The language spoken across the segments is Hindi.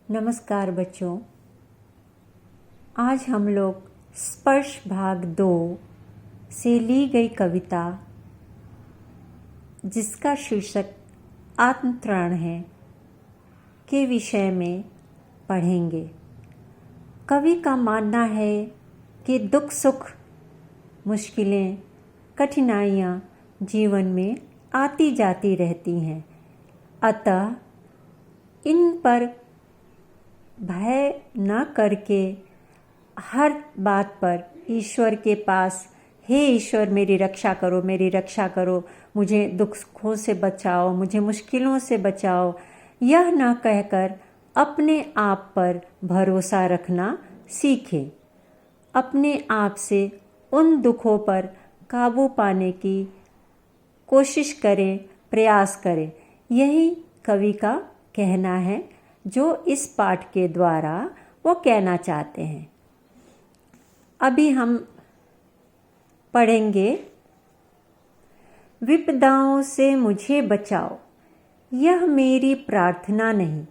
नमस्कार बच्चों। आज हम लोग स्पर्श भाग 2 से ली गई कविता जिसका शीर्षक आत्मतृण है के विषय में पढ़ेंगे। कवि का मानना है कि दुख सुख मुश्किलें कठिनाइयाँ जीवन में आती जाती रहती हैं, अतः इन पर भय न करके हर बात पर ईश्वर के पास, हे ईश्वर मेरी रक्षा करो, मेरी रक्षा करो, मुझे दुखों से बचाओ, मुझे मुश्किलों से बचाओ, यह न कहकर अपने आप पर भरोसा रखना सीखें। अपने आप से उन दुखों पर काबू पाने की कोशिश करें, प्रयास करें। यही कवि का कहना है जो इस पाठ के द्वारा वो कहना चाहते हैं। अभी हम पढ़ेंगे, विपदाओं से मुझे बचाओ, यह मेरी प्रार्थना नहीं।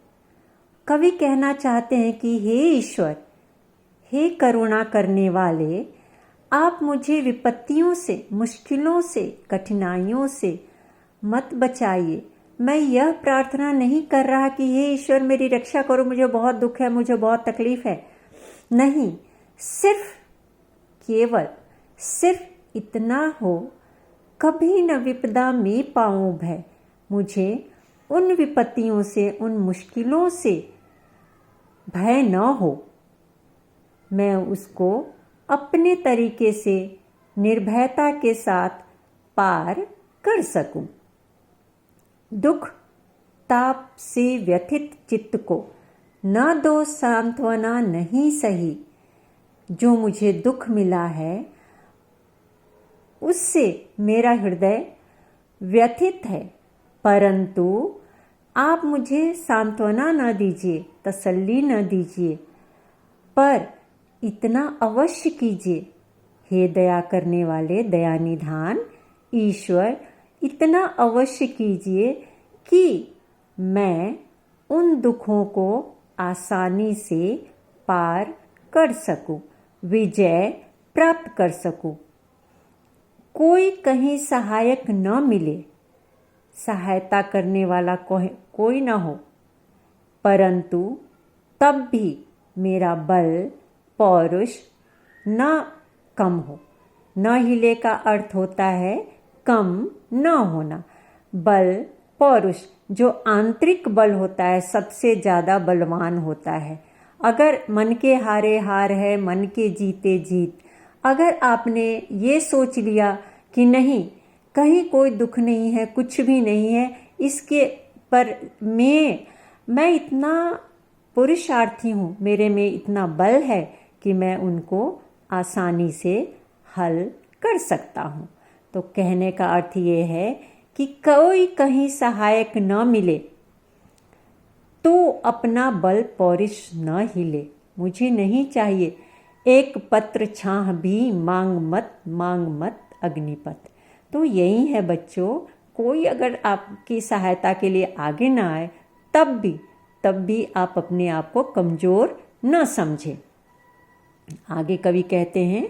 कवि कहना चाहते हैं कि हे ईश्वर, हे करुणा करने वाले, आप मुझे विपत्तियों से, मुश्किलों से, कठिनाइयों से मत बचाइए। मैं यह प्रार्थना नहीं कर रहा कि हे ईश्वर मेरी रक्षा करो, मुझे बहुत दुख है, मुझे बहुत तकलीफ है। नहीं, केवल सिर्फ इतना हो, कभी न विपदा में पाऊं भय। मुझे उन विपत्तियों से, उन मुश्किलों से भय न हो। मैं उसको अपने तरीके से निर्भयता के साथ पार कर सकूं। दुख ताप से व्यथित चित्त को न दो सांत्वना नहीं सही। जो मुझे दुख मिला है उससे मेरा हृदय व्यथित है, परंतु आप मुझे सांत्वना न दीजिए, तसल्ली न दीजिए, पर इतना अवश्य कीजिए, हे दया करने वाले दयानिधान ईश्वर, इतना अवश्य कीजिए कि मैं उन दुखों को आसानी से पार कर सकूं, विजय प्राप्त कर सकूं। कोई कहीं सहायक न मिले, सहायता करने वाला कोई न हो, परंतु तब भी मेरा बल पौरुष न कम हो। न हिले का अर्थ होता है कम न होना। बल पौरुष जो आंतरिक बल होता है सबसे ज़्यादा बलवान होता है। अगर मन के हारे हार है, मन के जीते जीत, अगर आपने ये सोच लिया कि नहीं, कहीं कोई दुख नहीं है, कुछ भी नहीं है, इसके पर मैं इतना पुरुषार्थी हूँ, मेरे में इतना बल है कि मैं उनको आसानी से हल कर सकता हूँ। तो कहने का अर्थ ये है कि कोई कहीं सहायक न मिले तो अपना बल पौरुष न हिले। मुझे नहीं चाहिए एक पत्र छाह भी, मांग मत अग्निपथ। तो यही है बच्चों, कोई अगर आपकी सहायता के लिए आगे ना आए तब भी आप अपने आप को कमज़ोर न समझें। आगे कवि कहते हैं,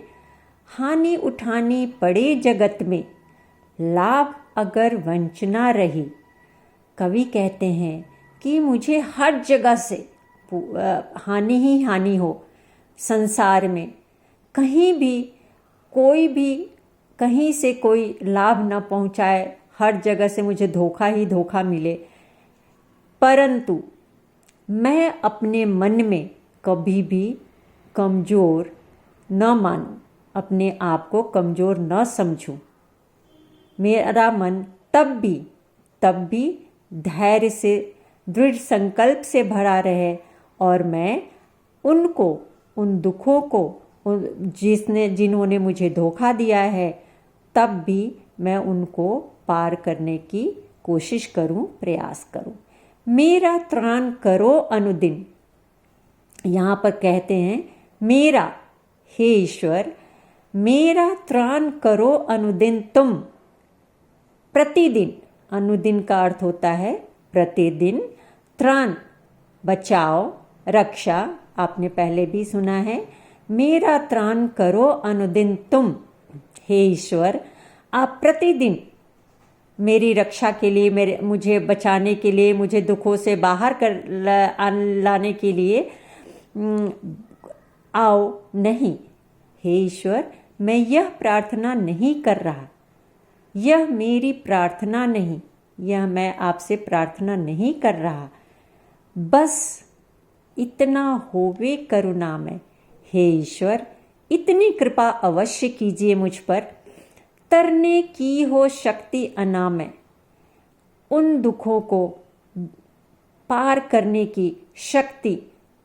हानि उठानी पड़े जगत में, लाभ अगर वंचना रही। कवि कहते हैं कि मुझे हर जगह से हानि ही हानि हो, संसार में कहीं भी कहीं से कोई लाभ न पहुंचाए, हर जगह से मुझे धोखा ही धोखा मिले, परंतु मैं अपने मन में कभी भी कमज़ोर न मानूं, अपने आप को कमज़ोर न समझूं। मेरा मन तब भी धैर्य से, दृढ़ संकल्प से भरा रहे और मैं उन दुखों को, जिन्होंने मुझे धोखा दिया है, तब भी मैं उनको पार करने की कोशिश करूं, प्रयास करूं। मेरा त्राण करो अनुदिन। यहाँ पर कहते हैं मेरा, हे ईश्वर, मेरा त्राण करो अनुदिन तुम। प्रतिदिन, अनुदिन का अर्थ होता है प्रतिदिन, त्राण बचाओ, रक्षा आपने पहले भी सुना है। मेरा त्राण करो अनुदिन तुम। हे ईश्वर, आप प्रतिदिन मेरी रक्षा के लिए, मुझे बचाने के लिए, मुझे दुखों से बाहर लाने के लिए आओ नहीं। हे ईश्वर, मैं यह प्रार्थना नहीं कर रहा, यह मेरी प्रार्थना नहीं, यह मैं आपसे प्रार्थना नहीं कर रहा, बस इतना होवे करुणा में। हे ईश्वर, इतनी कृपा अवश्य कीजिए मुझ पर, तरने की हो शक्ति अनामय। उन दुखों को पार करने की शक्ति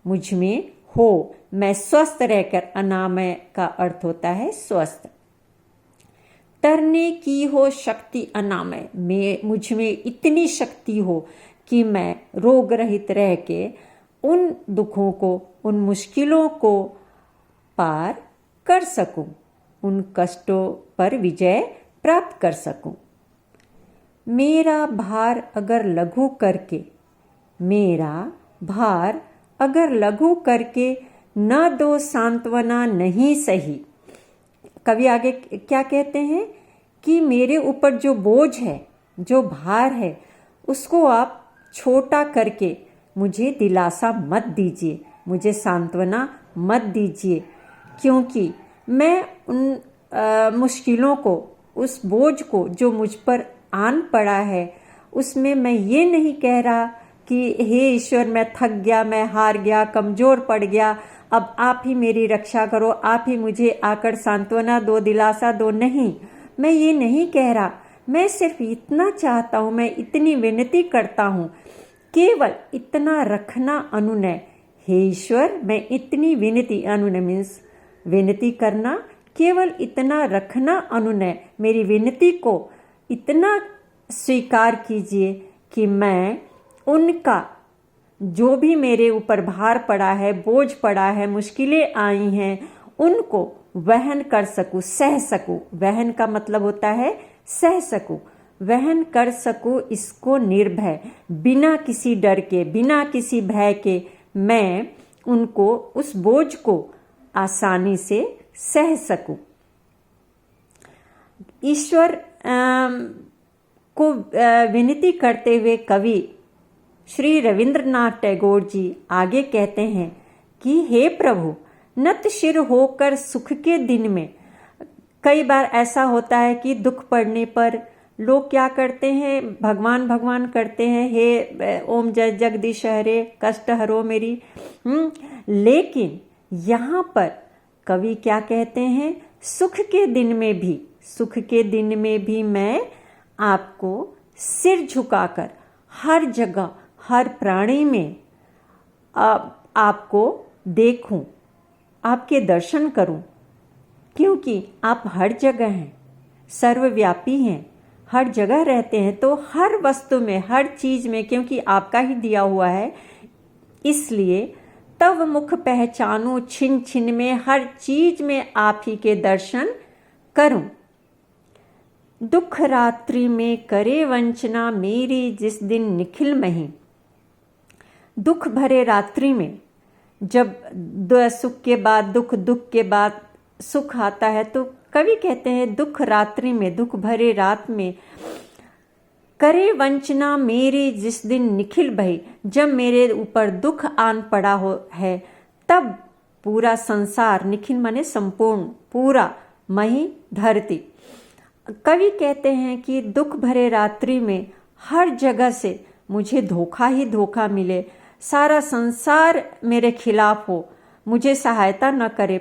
मुझ में हो, मैं स्वस्थ रहकर, अनामय का अर्थ होता है स्वस्थ। तरने की हो शक्ति अनामय, मुझ में इतनी शक्ति हो कि मैं रोग रहित रह के उन दुखों को, उन मुश्किलों को पार कर सकूं, उन कष्टों पर विजय प्राप्त कर सकूं। मेरा भार अगर लघु करके, मेरा भार अगर लघु करके न दो सांत्वना नहीं सही। कवि आगे क्या कहते हैं कि मेरे ऊपर जो बोझ है, जो भार है, उसको आप छोटा करके मुझे दिलासा मत दीजिए, मुझे सांत्वना मत दीजिए, क्योंकि मैं उन मुश्किलों को, उस बोझ को जो मुझ पर आन पड़ा है, उसमें मैं ये नहीं कह रहा कि हे ईश्वर, मैं थक गया, मैं हार गया, कमज़ोर पड़ गया, अब आप ही मेरी रक्षा करो, आप ही मुझे आकर सांत्वना दो, दिलासा दो। नहीं, मैं ये नहीं कह रहा। मैं सिर्फ इतना चाहता हूँ, मैं इतनी विनती करता हूँ, केवल इतना रखना अनुनय। हे ईश्वर, मैं इतनी विनती, अनुनय मीन्स विनती करना, केवल इतना रखना अनुनय, मेरी विनती को इतना स्वीकार कीजिए कि मैं उनका जो भी मेरे ऊपर भार पड़ा है, बोझ पड़ा है, मुश्किलें आई हैं, उनको वहन कर सकूं, सह सकूं। वहन का मतलब होता है सह सकूं, वहन कर सकूं, इसको निर्भय, बिना किसी डर के, बिना किसी भय के मैं उनको, उस बोझ को आसानी से सह सकूं। ईश्वर को विनती करते हुए कवि श्री रविंद्रनाथ टैगोर जी आगे कहते हैं कि हे प्रभु, नत शिर होकर सुख के दिन में, कई बार ऐसा होता है कि दुख पड़ने पर लोग क्या करते हैं, भगवान भगवान करते हैं, हे ओम जय जगदीश हरे, कष्ट हरो मेरी। लेकिन यहाँ पर कवि क्या कहते हैं, सुख के दिन में भी, सुख के दिन में भी मैं आपको सिर झुकाकर हर जगह, हर प्राणी में आपको देखूं, आपके दर्शन करूं, क्योंकि आप हर जगह हैं, सर्वव्यापी हैं, हर जगह रहते हैं। तो हर वस्तु में, हर चीज में, क्योंकि आपका ही दिया हुआ है, इसलिए तब मुख पहचानूं छिन छिन में, हर चीज में आप ही के दर्शन करूं। दुख रात्रि में करे वंचना मेरी जिस दिन निखिल मही। दुख भरे रात्रि में, जब सुख के बाद दुख, दुख के बाद सुख आता है, तो कवि कहते हैं दुख रात्रि में, दुख भरे रात में, करे वंचना मेरी जिस दिन निखिल भई, जब मेरे ऊपर दुख आन पड़ा हो है, तब पूरा संसार, निखिल माने संपूर्ण, पूरा, मही धरती। कवि कहते हैं कि दुख भरे रात्रि में हर जगह से मुझे धोखा ही धोखा मिले, सारा संसार मेरे खिलाफ हो, मुझे सहायता न करे,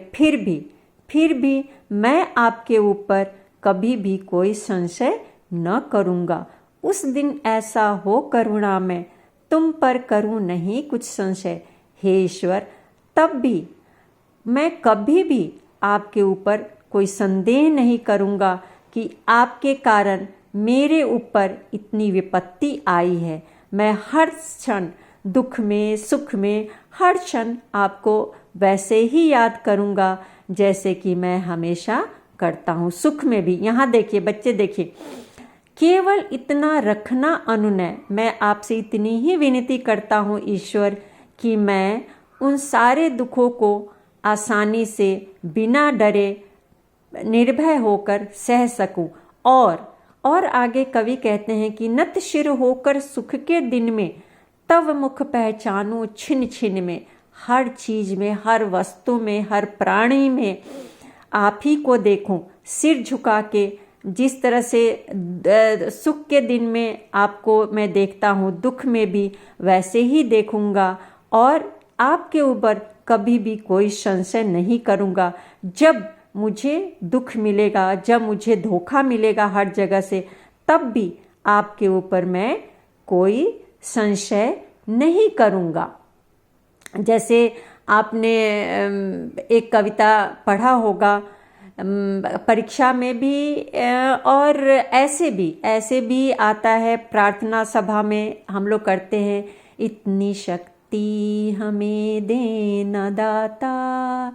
फिर भी मैं आपके ऊपर कभी भी कोई संशय न करूँगा। उस दिन ऐसा हो करुणा में, तुम पर करूँ नहीं कुछ संशय। हे ईश्वर, तब भी मैं कभी भी आपके ऊपर कोई संदेह नहीं करूँगा कि आपके कारण मेरे ऊपर इतनी विपत्ति आई है। मैं हर क्षण दुख में, सुख में, हर क्षण आपको वैसे ही याद करूँगा जैसे कि मैं हमेशा करता हूँ, सुख में भी। यहाँ देखिए बच्चे, देखिए, केवल इतना रखना अनुनय। मैं आपसे इतनी ही विनती करता हूँ ईश्वर कि मैं उन सारे दुखों को आसानी से बिना डरे निर्भय होकर सह सकूं। और आगे कवि कहते हैं कि नत शिर होकर सुख के दिन में तव मुख पहचानूं छिन छिन में। हर चीज में, हर वस्तु में, हर प्राणी में आप ही को देखूं। सिर झुका के जिस तरह से सुख के दिन में आपको मैं देखता हूँ, दुख में भी वैसे ही देखूंगा और आपके ऊपर कभी भी कोई संशय नहीं करूंगा। जब मुझे दुख मिलेगा, जब मुझे धोखा मिलेगा हर जगह से, तब भी आपके ऊपर मैं कोई संशय नहीं करूंगा। जैसे आपने एक कविता पढ़ा होगा परीक्षा में भी, और ऐसे भी आता है प्रार्थना सभा में हम लोग करते हैं। इतनी शक्ति हमें देना दाता,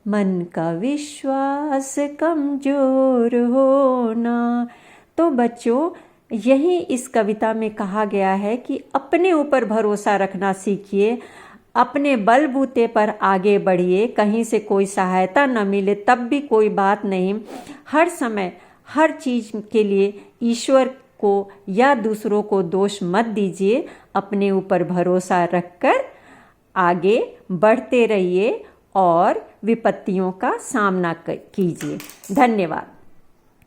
मन का विश्वास कमजोर होना। तो बच्चों, यही इस कविता में कहा गया है कि अपने ऊपर भरोसा रखना सीखिए, अपने बलबूते पर आगे बढ़िए। कहीं से कोई सहायता न मिले तब भी कोई बात नहीं, हर समय हर चीज के लिए ईश्वर को या दूसरों को दोष मत दीजिए। अपने ऊपर भरोसा रखकर आगे बढ़ते रहिए और विपत्तियों का सामना कीजिए। धन्यवाद।